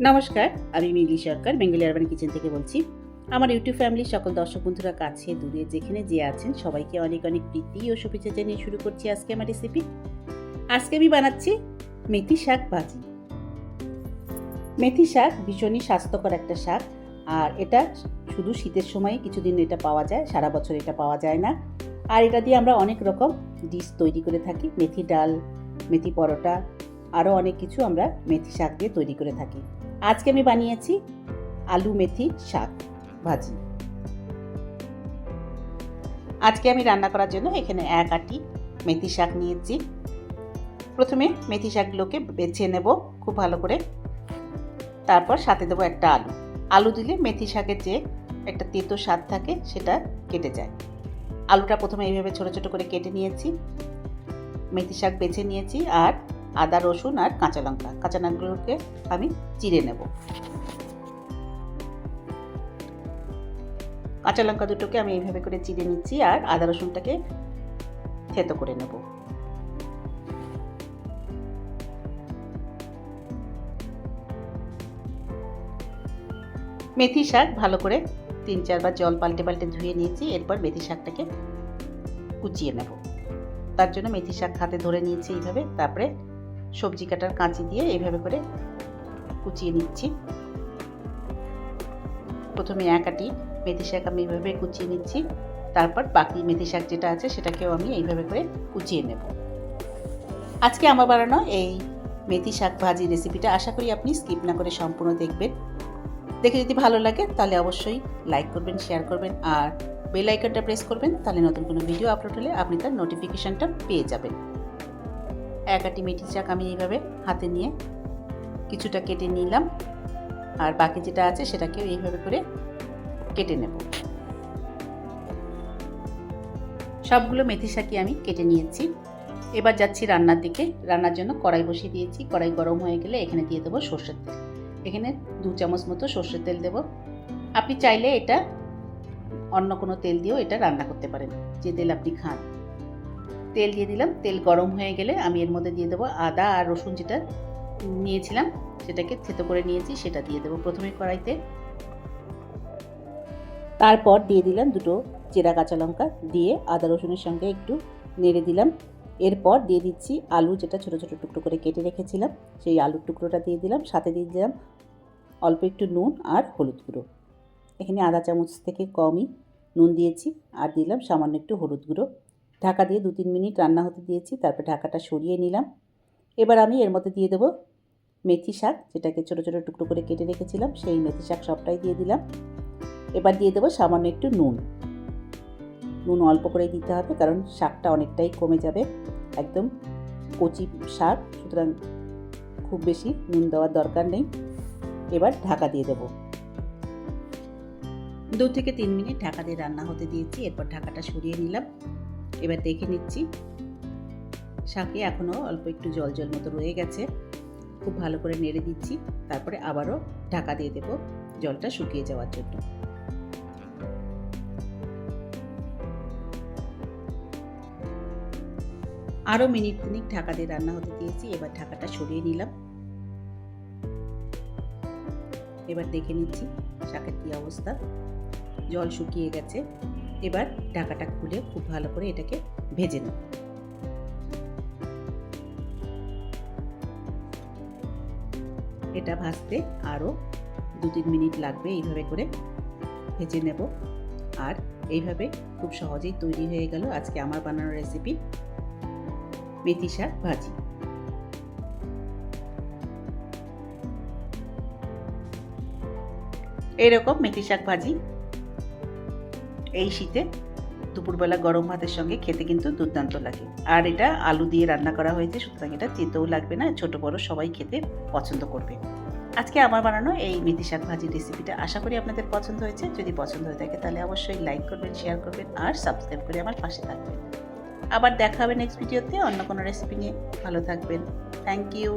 নমস্কার, আমি মিলি সরকার Bengali urban kitchen থেকে বলছি। আমার ইউটিউব ফ্যামিলির সকল দর্শক বন্ধুরা কাছে দূরে যেখানে যে আছেন সবাইকে অনেক অনেক প্রীতি ও শুভেচ্ছা জানিয়ে শুরু করছি আজকে আমার রেসিপি। আজকে আমি বানাচ্ছি মেথি শাক ভাজি। মেথি শাক ভীষণই স্বাস্থ্যকর একটা শাক, আর এটা শুধু শীতের সময় কিছুদিন এটা পাওয়া যায়, সারা বছর এটা পাওয়া যায় না। আর এটা দিয়ে আমরা অনেক রকম ডিশ তৈরি করে থাকি, মেথি ডাল, মেথি পরোটা, আরও অনেক কিছু আমরা মেথি শাক দিয়ে তৈরি করে থাকি। আজকে আমি বানিয়েছি আলু মেথি শাক ভাজি। আজকে আমি রান্না করার জন্য এখানে এক আটি মেথি শাক নিয়েছি। প্রথমে মেথি শাকগুলোকে বেছে নেব খুব ভালো করে, তারপর সাথে দেবো একটা আলু। আলু দিলে মেথি শাকের যে একটা তেতো স্বাদ থাকে সেটা কেটে যায়। আলুটা প্রথমে এইভাবে ছোট ছোট করে কেটে নিয়েছি, মেথি শাক বেছে নিয়েছি, আর আদা রসুন আর কাঁচা লঙ্কাগুলোকে আমি চিড়ে নেব। কাঁচা লঙ্কা দুটোকে আমি এইভাবে করে চিড়ে নিচ্ছি, আর আদা রসুনটাকে থেতো করে নেব। মেথি শাক ভালো করে 3-4 বার জল পাল্টে পাল্টে ধুয়ে নিয়েছি। এরপর মেথি শাকটাকে কুচিয়ে নেব। তার জন্য মেথি শাক হাতে ধরে নিয়েছি এইভাবে, তারপরে সবজি কাটার কাঁচি দিয়ে এইভাবে করে কুচিয়ে নিচ্ছি। প্রথমে এক আটি মেথি শাক আমি এইভাবে কুচিয়ে নিচ্ছি, তারপর বাকি মেথি শাক যেটা আছে সেটাকেও আমি এইভাবে করে কুচিয়ে নেব। আজকে আমার বানানো এই মেথি শাক ভাজি রেসিপিটা আশা করি আপনি স্কিপ না করে সম্পূর্ণ দেখবেন। দেখে যদি ভালো লাগে তাহলে অবশ্যই লাইক করবেন, শেয়ার করবেন, আর বেল আইকনটা প্রেস করবেন, তাহলে নতুন কোনো ভিডিও আপলোড হলে আপনি তার নোটিফিকেশানটা পেয়ে যাবেন। এক আটি মেথি শাক আমি এইভাবে হাতে নিয়ে কিছুটা কেটে নিলাম, আর বাকি যেটা আছে সেটাকেও এইভাবে করে কেটে নেব। সবগুলো মেথি শাকই আমি কেটে নিয়েছি। এবার যাচ্ছি রান্নার দিকে। রান্নার জন্য কড়াই বসিয়ে দিয়েছি। কড়াই গরম হয়ে গেলে এখানে দিয়ে দেবো সর্ষের তেল। এখানে 2 চামচ মতো সর্ষের তেল দেব। আপনি চাইলে এটা অন্য কোনো তেল দিয়েও এটা রান্না করতে পারেন, যে তেল আপনি খান। তেল দিয়ে দিলাম। তেল গরম হয়ে গেলে আমি এর মধ্যে দিয়ে দেবো আদা আর রসুন যেটা নিয়েছিলাম, সেটাকে থেতো করে নিয়েছি, সেটা দিয়ে দেবো প্রথমে কড়াইতে। তারপর দিয়ে দিলাম 2 চেরা কাঁচা লঙ্কা, দিয়ে আদা রসুনের সঙ্গে একটু নেড়ে দিলাম। এরপর দিয়ে দিচ্ছি আলু, যেটা ছোটো ছোটো টুকরো করে কেটে রেখেছিলাম, সেই আলুর টুকরোটা দিয়ে দিলাম। সাথে দিয়ে দিলাম অল্প একটু নুন আর হলুদ গুঁড়ো। এখানে আধা চামচ থেকে কমই নুন দিয়েছি, আর দিলাম সামান্য একটু হলুদ গুঁড়ো। ঢাকা দিয়ে 2-3 মিনিট রান্না হতে দিয়েছি, তারপর ঢাকাটা সরিয়ে নিলাম। এবার আমি এর মধ্যে দিয়ে দেবো মেথি শাক, যেটাকে ছোটো ছোটো টুকরো করে কেটে রেখেছিলাম, সেই মেথি শাক সবটাই দিয়ে দিলাম। এবার দিয়ে দেবো সামান্য একটু নুন অল্প করে দিতে হবে, কারণ শাকটা অনেকটাই কমে যাবে, একদম কচি শাক, সুতরাং খুব বেশি নুন দেওয়ার দরকার নেই। এবার ঢাকা দিয়ে দেবো। 2 থেকে 3 মিনিট ঢাকা দিয়ে রান্না হতে দিয়েছি। এরপর ঢাকাটা সরিয়ে নিলাম। এবার দেখে নিচ্ছি শাকে এখনও অল্প একটু জল জল মতো রয়ে গেছে। খুব ভালো করে নেড়ে দিচ্ছি, তারপরে আবারও ঢাকা দিয়ে দেবো জলটা শুকিয়ে যাওয়ার জন্য। আরও মিনিট 3 ঢাকা দিয়ে রান্না হতে দিয়েছি। এবার ঢাকাটা সরিয়ে নিলাম। এবার দেখে নিচ্ছি শাকের কী অবস্থা। জল শুকিয়ে গেছে। এবার ঢাকাটা খুলে খুব ভালো করে এটাকে ভেজে নেব। এটা ভাজতে আরও 2-3 মিনিট লাগবে। এইভাবে করে ভেজে নেব, আর এইভাবে খুব সহজেই তৈরি হয়ে গেল আজকে আমার বানানো রেসিপি মেথি শাক ভাজি। এইরকম মেথি শাক ভাজি এই শীতে দুপুরবেলা গরম ভাতের সঙ্গে খেতে কিন্তু দুর্দান্ত লাগে। আর এটা আলু দিয়ে রান্না করা হয়েছে, সুতরাং এটা তেতেও লাগবে না, ছোট বড় সবাই খেতে পছন্দ করবে। আজকে আমার বানানো এই মেথি শাক ভাজি রেসিপিটা আশা করি আপনাদের পছন্দ হয়েছে। যদি পছন্দ হয়ে থাকে তাহলে অবশ্যই লাইক করবেন, শেয়ার করবেন, আর সাবস্ক্রাইব করে আমার পাশে থাকবেন। আবার দেখা হবে নেক্সট ভিডিওতে অন্য কোনো রেসিপি নিয়ে। ভালো থাকবেন। Thank you.